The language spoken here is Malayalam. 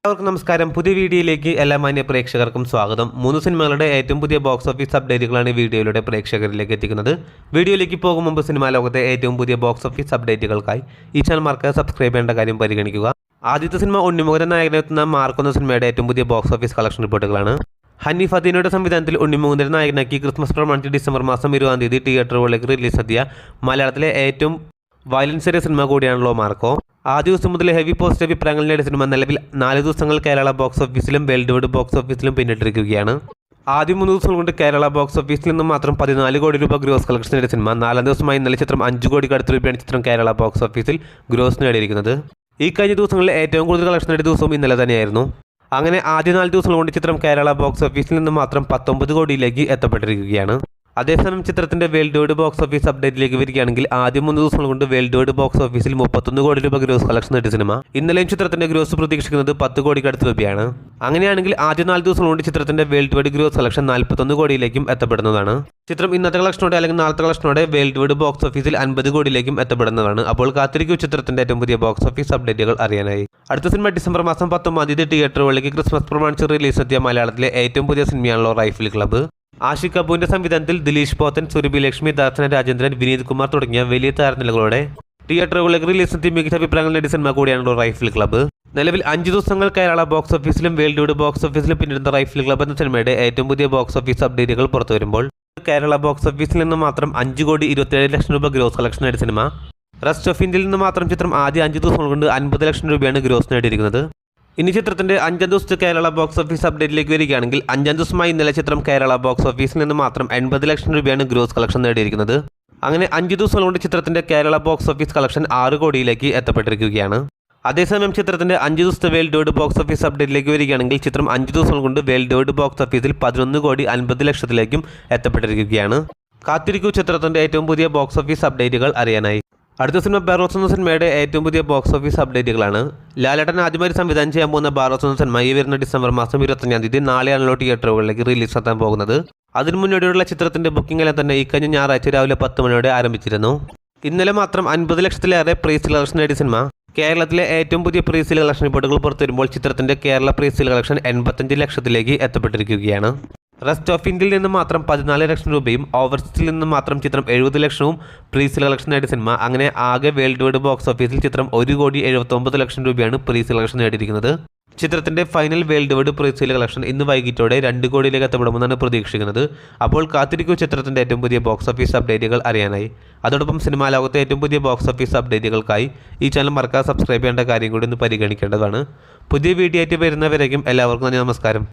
എല്ലാവർക്കും നമസ്കാരം. പുതിയ വീഡിയോയിലേക്ക് എല്ലാ മാന്യ പ്രേക്ഷകർക്കും സ്വാഗതം. 3 സിനിമകളുടെ ഏറ്റവും പുതിയ ബോക്സ് ഓഫീസ് അപ്ഡേറ്റുകളാണ് ഈ വീഡിയോയിലൂടെ പ്രേക്ഷകരിലേക്ക് എത്തിക്കുന്നത്. വീഡിയോയിലേക്ക് പോകും മുമ്പ് സിനിമാ ലോകത്തെ ഏറ്റവും പുതിയ ബോക്സ് ഓഫീസ് അപ്ഡേറ്റുകൾക്കായി ഈ ചാനൽ മറക്കാതെ സബ്സ്ക്രൈബ് ചെയ്യേണ്ട കാര്യം പരിഗണിക്കുക. ആദ്യത്തെ സിനിമ ഉണ്ണിമുകുന്ദൻ നായകനെത്തുന്ന മാർക്ക് എന്ന സിനിമയുടെ ഏറ്റവും പുതിയ ബോക്സ് ഓഫീസ് കളക്ഷൻ റിപ്പോർട്ടുകളാണ്. ഹനീഫ് അദീനയുടെ സംവിധാനത്തിൽ ഉണ്ണിമുകുന്ദൻ നായകനാക്കി ക്രിസ്മസ് പ്രമാണിച്ച് ഡിസംബർ മാസം 20-ാം തീയതി തിയേറ്ററുകളിലേക്ക് റിലീസെത്തിയ മലയാളത്തിലെ ഏറ്റവും വയലൻസ് ഏറിയ സിനിമ കൂടിയാണല്ലോ മാർക്കോ. ആദ്യ ദിവസം മുതൽ ഹെവി പോസിറ്റീവ് അഭിപ്രായങ്ങൾ നേടിയ സിനിമ നിലവിൽ 4 ദിവസങ്ങൾ കേരള ബോക്സ് ഓഫീസിലും വേൾഡ് വൈഡ് ബോക്സ് ഓഫീസിലും പിന്നിട്ടിരിക്കുകയാണ്. ആദ്യ 3 ദിവസം കൊണ്ട് കേരള ബോക്സ് ഓഫീസിൽ നിന്നും മാത്രം 14 കോടി രൂപ ഗ്രോസ് കളക്ഷൻ നേടിയ സിനിമ 4-ാം ദിവസമായി ഇന്നലെ ചിത്രം 5 കോടിക്ക് അടുത്ത് രൂപയാണ് ചിത്രം കേരള ബോക്സ് ഓഫീസിൽ ഗ്രോസ് നേടിയിരിക്കുന്നത്. ഈ കഴിഞ്ഞ ദിവസങ്ങളിൽ ഏറ്റവും കൂടുതൽ കളക്ഷൻ നേടിയ ദിവസവും ഇന്നലെ തന്നെയായിരുന്നു. അങ്ങനെ ആദ്യ 4 ദിവസങ്ങൾ കൊണ്ട് ചിത്രം കേരള ബോക്സ് ഓഫീസിൽ നിന്നും മാത്രം 19 കോടിയിലേക്ക് എത്തപ്പെട്ടിരിക്കുകയാണ്. അതേസമയം ചിത്രത്തിന്റെ വേൾഡ് വൈഡ് ബോക്സ് ഓഫീസ് അപ്ഡേറ്റിലേക്ക് വരികയാണെങ്കിൽ ആദ്യ 3 ദിവസങ്ങൾ കൊണ്ട് വേൾഡ് വൈഡ് ബോക്സ് ഓഫീസിൽ 31 കോടി രൂപ ഗ്രോസ് കളക്ഷൻ നേടിയ സിനിമ ഇന്നലെയും ചിത്രത്തിന്റെ ഗ്രോസ് പ്രതീക്ഷിക്കുന്നത് 10 കോടിക്ക് അടുത്ത് രൂപയാണ്. അങ്ങനെയാണെങ്കിൽ ആദ്യ 4 ദിവസങ്ങൾ കൊണ്ട് ചിത്രത്തിന്റെ വേൾഡ് വൈഡ് ഗ്രോസ് കളക്ഷൻ 41 കോടിയിലേക്കും എത്തപ്പെടുന്നതാണ്. ചിത്രം ഇന്നത്തെ കളക്ഷനോടെ അല്ലെങ്കിൽ നാളത്തെ കളക്ഷനോടെ വേൾഡ് വൈഡ് ബോക്സ് ഓഫീസിൽ 50 കോടിയിലേക്കും എത്തപ്പെടുന്നതാണ്. അപ്പോൾ കാത്തിരിക്കൂ ചിത്രത്തിന്റെ ഏറ്റവും പുതിയ ബോക്സ് ഓഫീസ് അപ്ഡേറ്റുകൾ അറിയാനായി. അടുത്ത സിനിമ ഡിസംബർ മാസം 19-ാം തീയതി തിയേറ്ററുകളിലേക്ക് ക്രിസ്മസ് പ്രമാണിച്ച് റിലീസെത്തിയ മലയാളത്തിലെ ഏറ്റവും പുതിയ സിനിമയാണല്ലോ റൈഫിൾ ക്ലബ്ബ്. ആഷിഖ് കപൂറിന്റെ സംവിധാനത്തിൽ ദിലീഷ് പോത്തൻ, സുരഭി ലക്ഷ്മി, ദർശന രാജേന്ദ്രൻ, വിനീത് കുമാർ തുടങ്ങിയ വലിയ താരനിലകളോടെ തിയേറ്ററുകളിലേക്ക് റിലീസെത്തി മികച്ച അഭിപ്രായങ്ങൾ നേടിയ സിനിമ കൂടിയാണല്ലോ റൈഫിൾ ക്ലബ്ബ്. നിലവിൽ 5 ദിവസങ്ങൾ കേരള ബോക്സ് ഓഫീസിലും വേൾഡ് വൈഡ് ബോക്സ് ഓഫീസിലും പിന്നിടുന്ന റൈഫിൾ ക്ലബ്ബ് എന്ന സിനിമയുടെ ഏറ്റവും പുതിയ ബോക്സ് ഓഫീസ് അപ്ഡേറ്റുകൾ പുറത്തു വരുമ്പോൾ കേരള ബോക്സ് ഓഫീസിൽ നിന്ന് മാത്രം 5 കോടി 27 ലക്ഷം രൂപ ഗ്രോസ് കളക്ഷൻ നേടിയ സിനിമ റെസ്റ്റ് ഓഫ് ഇന്ത്യയിൽ നിന്ന് മാത്രം ചിത്രം ആദ്യ 5 ദിവസങ്ങൾ കൊണ്ട് 50 ലക്ഷം രൂപയാണ് ഗ്രോസ് നേടിയിരിക്കുന്നത്. ഇനി ചിത്രത്തിന്റെ 5-ാം ദിവസത്തെ കേരള ബോക്സ് ഓഫീസ് അപ്ഡേറ്റിലേക്ക് വരികയാണെങ്കിൽ 5-ാം ദിവസമായി ഇന്നലെ ചിത്രം കേരള ബോക്സ് ഓഫീസിൽ നിന്ന് മാത്രം 80 ലക്ഷം രൂപയാണ് ഗ്രോസ് കളക്ഷൻ നേടിയിരിക്കുന്നത്. അങ്ങനെ 5 ദിവസങ്ങൾ കൊണ്ട് ചിത്രത്തിന്റെ കേരള ബോക്സ് ഓഫീസ് കളക്ഷൻ 6 കോടിയിലേക്ക് എത്തപ്പെട്ടിരിക്കുകയാണ്. അതേസമയം ചിത്രത്തിന്റെ 5 ദിവസത്തെ വേൾഡ് വൈഡ് ബോക്സ് ഓഫീസ് അപ്ഡേറ്റിലേക്ക് വരികയാണെങ്കിൽ ചിത്രം 5 ദിവസങ്ങൾ കൊണ്ട് വേൾഡ് വൈഡ് ബോക്സ് ഓഫീസിൽ 11 കോടി 50 ലക്ഷത്തിലേക്കും എത്തപ്പെട്ടിരിക്കുകയാണ്. കാത്തിരിക്കൂ ചിത്രത്തിന്റെ ഏറ്റവും പുതിയ ബോക്സ് ഓഫീസ് അപ്ഡേറ്റുകൾ അറിയാനായി. അടുത്ത സിനിമ ബാറോസ് എന്ന സിനിമയുടെ ഏറ്റവും പുതിയ ബോക്സ് ഓഫീസ് അപ്ഡേറ്റുകളാണ്. ലാലേട്ടൻ ആദ്യമായി സംവിധാനം ചെയ്യാൻ പോകുന്ന ബാറോസ് എന്ന സിനിമ ഈ വരുന്ന ഡിസംബർ മാസം 25-ാം തീയതി നാളെയാണല്ലോ തിയേറ്ററുകളിലേക്ക് റിലീസ് എത്താൻ പോകുന്നത്. അതിനു മുന്നോടിയുള്ള ചിത്രത്തിന്റെ ബുക്കിംഗ് എല്ലാം തന്നെ ഈ കഴിഞ്ഞ ഞായറാഴ്ച രാവിലെ 10 മണിയോടെ ആരംഭിച്ചിരുന്നു. ഇന്നലെ മാത്രം 50 ലക്ഷത്തിലേറെ പ്രീ സെയിൽ കളക്ഷൻ നേടിയ സിനിമ കേരളത്തിലെ ഏറ്റവും പുതിയ പ്രീ സെയിൽ കളക്ഷൻ റിപ്പോർട്ടുകൾ പുറത്തു വരുമ്പോൾ ചിത്രത്തിന്റെ കേരള പ്രീ സെയിൽ കളക്ഷൻ 85 ലക്ഷത്തിലേക്ക് എത്തപ്പെട്ടിരിക്കുകയാണ്. റെസ്റ്റ് ഓഫ് ഇന്ത്യയിൽ നിന്ന് മാത്രം 14 ലക്ഷം രൂപയും ഓവർസീസിൽ നിന്ന് മാത്രം ചിത്രം 70 ലക്ഷവും പ്രീ സെയിൽ കളക്ഷൻ നേടിയ സിനിമ അങ്ങനെ ആകെ വേൾഡ് വൈഡ് ബോക്സ് ഓഫീസിൽ ചിത്രം 1 കോടി 79 ലക്ഷം രൂപയാണ് പ്രീ സെയിൽ കളക്ഷൻ നേടിയിരിക്കുന്നത്. ചിത്രത്തിന്റെ final worldwide pre sale collection ഇന്ന് വൈകിട്ടോടെ 2 കോടിയിലേക്ക് എത്തപ്പെടുമെന്നാണ് പ്രതീക്ഷിക്കുന്നത്. അപ്പോൾ കാത്തിരിക്കൂ ചിത്രത്തിന്റെ ഏറ്റവും പുതിയ ബോക്സ് ഓഫീസ് അപ്ഡേറ്റുകൾ അറിയാനായി. അതോടൊപ്പം സിനിമാ ലോകത്തെ ഏറ്റവും പുതിയ ബോക്സ് ഓഫീസ് അപ്ഡേറ്റുകൾക്കായി ഈ ചാനൽ മറക്കാതെ സബ്സ്ക്രൈബ് ചെയ്യേണ്ട കാര്യം കൂടി ഒന്ന് പരിഗണിക്കേണ്ടതാണ്. പുതിയ വീഡിയോ ആയിട്ട് വരുന്നവരേക്കും എല്ലാവർക്കും നന്ദി, നമസ്കാരം.